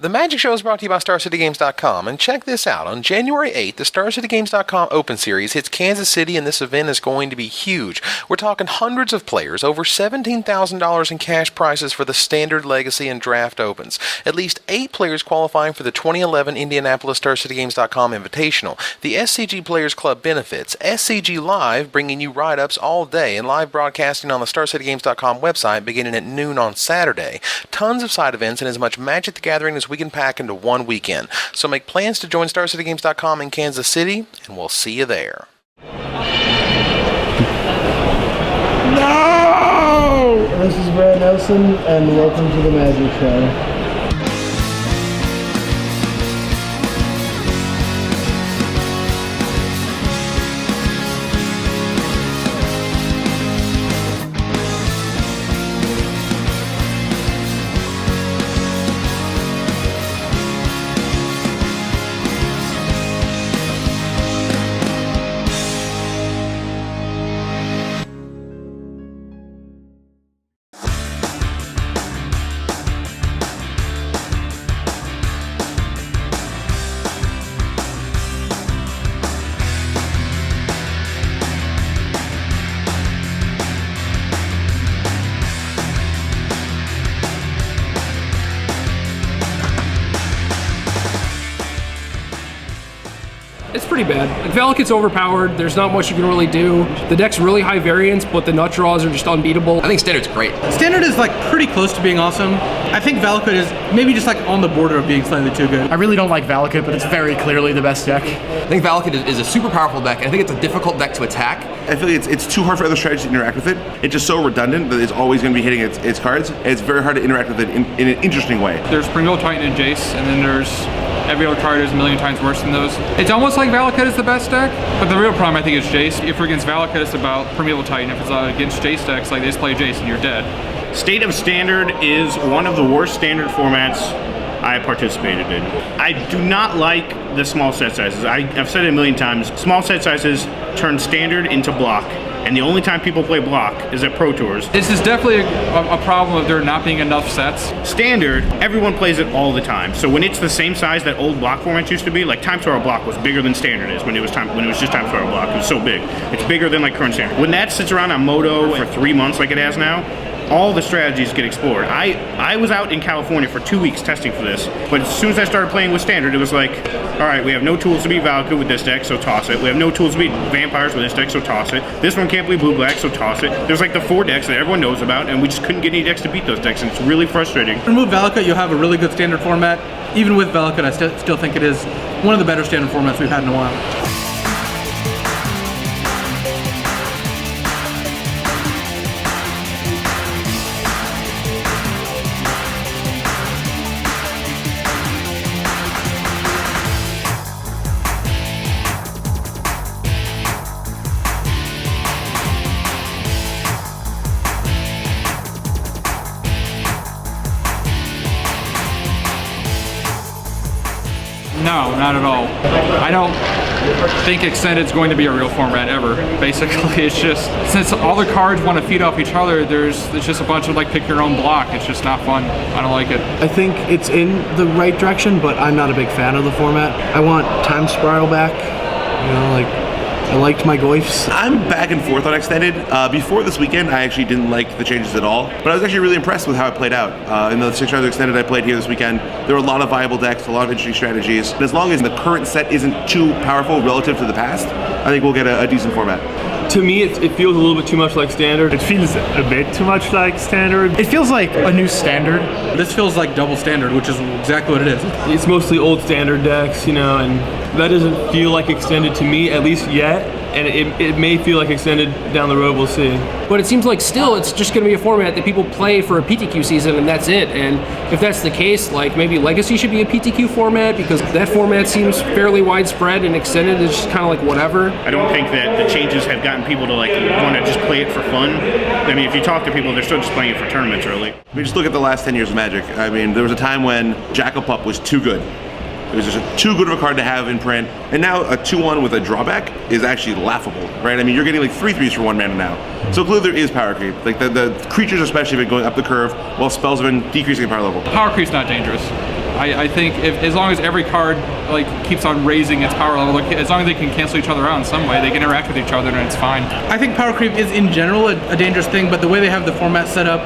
The Magic Show is brought to you by StarCityGames.com, and check this out. On January 8th, the StarCityGames.com Open Series hits Kansas City, and this event is going to be huge. We're talking hundreds of players, over $17,000 in cash prizes for the Standard, Legacy, and Draft Opens. At least 8 players qualifying for the 2011 Indianapolis StarCityGames.com Invitational. The SCG Players Club benefits, SCG Live bringing you write-ups all day, and live broadcasting on the StarCityGames.com website beginning at noon on Saturday. Tons of side events and as much Magic the Gathering as we can pack into one weekend. So make plans to join StarCityGames.com in Kansas City, and we'll see you there. No! This is Brad Nelson, and welcome to the Magic Show. It's pretty bad. Like, Valakut's overpowered. There's not much you can really do. The deck's really high variance, but the nut draws are just unbeatable. I think Standard's great. Standard is like pretty close to being awesome. I think Valakut is maybe just like on the border of being slightly too good. I really don't like Valakut, but it's very clearly the best deck. I think Valakut is a super powerful deck, and I think it's a difficult deck to attack. I feel like it's too hard for other strategies to interact with it. It's just so redundant that it's always going to be hitting its cards. And it's very hard to interact with it in an interesting way. There's Primeval Titan and Jace, and then there's every other card is a million times worse than those. It's almost like Valakut is the best deck, but the real problem I think is Jace. If we're against Valakut, it's about Primeval Titan. If it's against Jace decks, like they just play Jace and you're dead. State of Standard is one of the worst Standard formats I participated in. I do not like the small set sizes. I've said it a million times. Small set sizes turn Standard into block. And the only time people play block is at Pro Tours. This is definitely a problem of there not being enough sets. Standard, everyone plays it all the time. So when it's the same size that old block formats used to be, like Time Tower block was bigger than Standard is when it was just Time Tower block. It was so big. It's bigger than like current Standard. When that sits around on Moto for 3 months like it has now, all the strategies get explored. I was out in California for 2 weeks testing for this, but as soon as I started playing with Standard, it was like, all right, we have no tools to beat Valakut with this deck, so toss it. We have no tools to beat Vampires with this deck, so toss it. This one can't play blue-black, so toss it. There's like the 4 decks that everyone knows about, and we just couldn't get any decks to beat those decks, and it's really frustrating. Remove Valakut, you'll have a really good Standard format. Even with Valakut, I still think it is one of the better Standard formats we've had in a while. No, not at all. I don't think Extended's going to be a real format ever. Basically, it's just, since all the cards want to feed off each other, there's just a bunch of like pick your own block. It's just not fun. I don't like it. I think it's in the right direction, but I'm not a big fan of the format. I want Time Spiral back. You know, like, I liked my Goyfs. I'm back and forth on Extended. Before this weekend, I actually didn't like the changes at all, but I was actually really impressed with how it played out. In the 6 rounds of Extended I played here this weekend, there were a lot of viable decks, a lot of interesting strategies. And as long as the current set isn't too powerful relative to the past, I think we'll get a decent format. To me, it feels a little bit too much like Standard. It feels a bit too much like Standard. It feels like a new Standard. This feels like double Standard, which is exactly what it is. It's mostly old Standard decks, you know, and that doesn't feel like Extended to me, at least yet. And it may feel like Extended down the road, we'll see. But it seems like still it's just going to be a format that people play for a PTQ season and that's it. And if that's the case, like maybe Legacy should be a PTQ format because that format seems fairly widespread, and Extended is just kind of like whatever. I don't think that the changes have gotten people to like want to just play it for fun. I mean, if you talk to people, they're still just playing it for tournaments really. We just look at the last 10 years of Magic. I mean, there was a time when Jackal-Pup was too good. It was just too good of a card to have in print. And now a 2-1 with a drawback is actually laughable, right? I mean, you're getting like 3/3s for 1 mana now. So clearly there is power creep. Like the creatures especially have been going up the curve while spells have been decreasing in power level. Power creep's not dangerous. I think as long as every card like keeps on raising its power level, like, as long as they can cancel each other out in some way, they can interact with each other, and it's fine. I think power creep is in general a dangerous thing, but the way they have the format set up,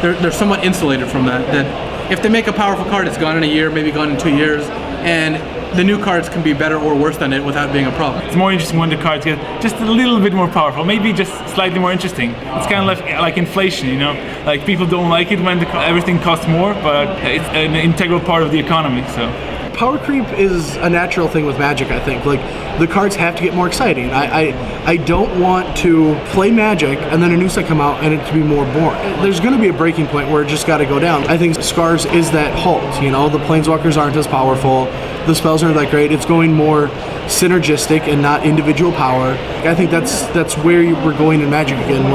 they're somewhat insulated from that. That if they make a powerful card, it's gone in a year, maybe gone in 2 years, and the new cards can be better or worse than it without being a problem. It's more interesting when the cards get just a little bit more powerful, maybe just slightly more interesting. It's kind of like inflation, you know? Like people don't like it when everything costs more, but it's an integral part of the economy, so. Power creep is a natural thing with Magic, I think. Like, the cards have to get more exciting. I don't want to play Magic and then a new set come out and it to be more boring. There's going to be a breaking point where it just got to go down. I think Scars is that halt, you know? The Planeswalkers aren't as powerful. The spells aren't that great. It's going more synergistic and not individual power. I think that's where we're going in Magic again.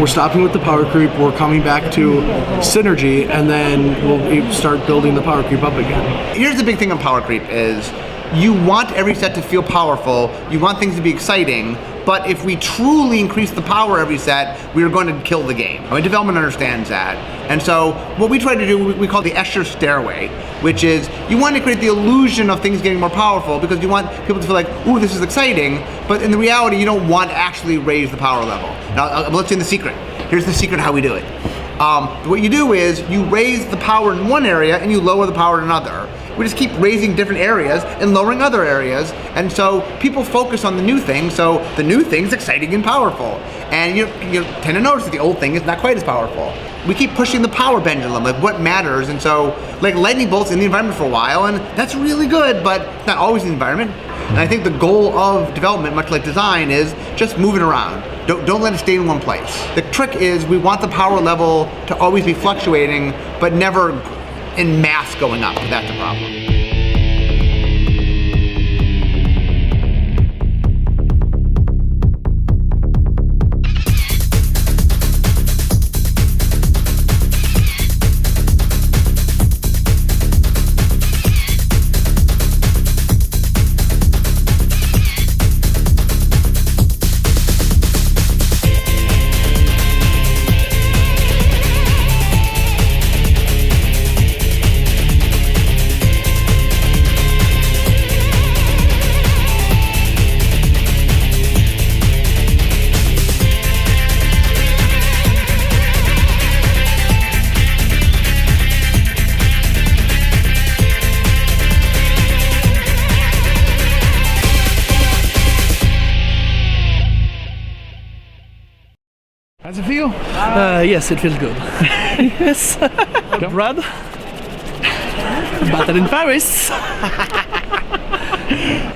We're stopping with the power creep. We're coming back to synergy, and then we'll start building the power creep up again. Here's the big thing on power creep is you want every set to feel powerful. You want things to be exciting. But if we truly increase the power every set, we're going to kill the game. I mean, development understands that. And so what we try to do, we call the Escher stairway, which is you want to create the illusion of things getting more powerful because you want people to feel like, ooh, this is exciting. But in the reality, you don't want to actually raise the power level. Now, let's see the secret. Here's the secret how we do it. What you do is you raise the power in one area and you lower the power in another. We just keep raising different areas and lowering other areas, and so people focus on the new thing, so the new thing's exciting and powerful. And you tend to notice that the old thing is not quite as powerful. We keep pushing the power pendulum, like what matters, and so like lightning bolts in the environment for a while, and that's really good, but it's not always in the environment. And I think the goal of development, much like design, is just moving around. Don't let it stay in one place. The trick is we want the power level to always be fluctuating, but never in mass going up. That's the problem. How's it feel? Yes, it feels good. Yes. Brad. Battle in Paris.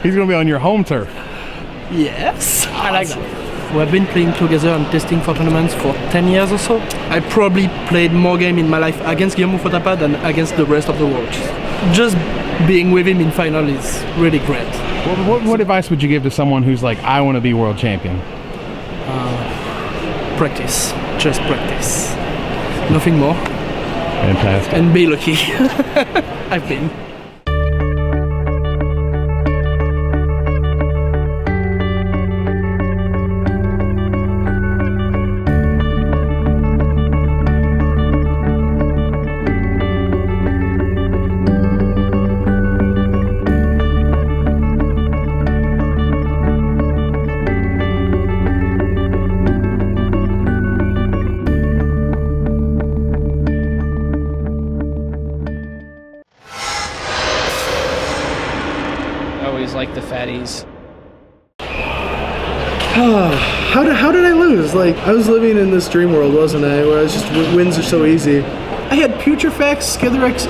He's going to be on your home turf. Yes. I like that. We have been playing together and testing for tournaments for 10 years or so. I probably played more games in my life against Guillermo Fotapa than against the rest of the world. Just being with him in final is really great. What advice would you give to someone who's like, I want to be world champion? Practice. Just practice. Nothing more. Fantastic. And be lucky. I've been. Like the fatties. How did I lose? Like, I was living in this dream world, wasn't I? Where I was just wins are so easy. I had Putrefex, Skithirex,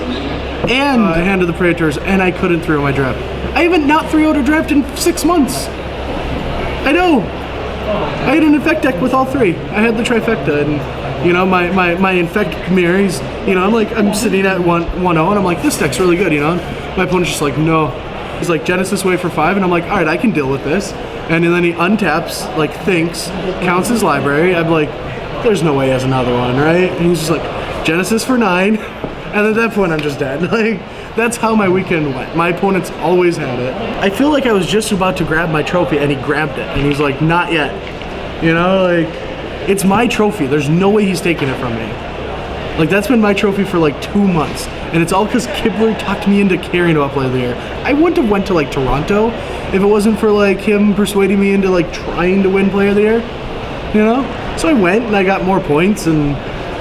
and Hand of the Praetors, and I couldn't 3-0 my draft. I haven't not 3-0'd a draft in 6 months. I know. I had an Infect deck with all three. I had the trifecta, and you know, my Infect mirror, he's, you know, I'm sitting at 1-0, and I'm like, this deck's really good, you know? My opponent's just like, no. He's like, Genesis Wave for 5, and I'm like, all right, I can deal with this. And then he untaps, like, thinks, counts his library. I'm like, there's no way he has another one, right? And he's just like, Genesis for 9. And at that point, I'm just dead. Like, that's how my weekend went. My opponents always had it. I feel like I was just about to grab my trophy, and he grabbed it. And he's like, not yet. You know, like, it's my trophy. There's no way he's taking it from me. Like, that's been my trophy for like 2 months, and it's all because Kibler talked me into caring about Player of the Year. I wouldn't have went to like Toronto if it wasn't for like him persuading me into like trying to win Player of the Year, you know. So I went and I got more points, and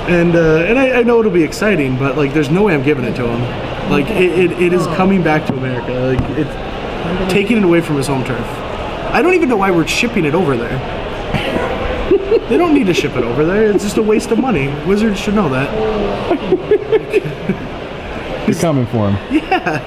I know it'll be exciting, but like there's no way I'm giving it to him. Like it is coming back to America. Like it's taking it away from his home turf. I don't even know why we're shipping it over there. They don't need to ship it over there. It's just a waste of money. Wizards should know that. You're coming for him. Yeah.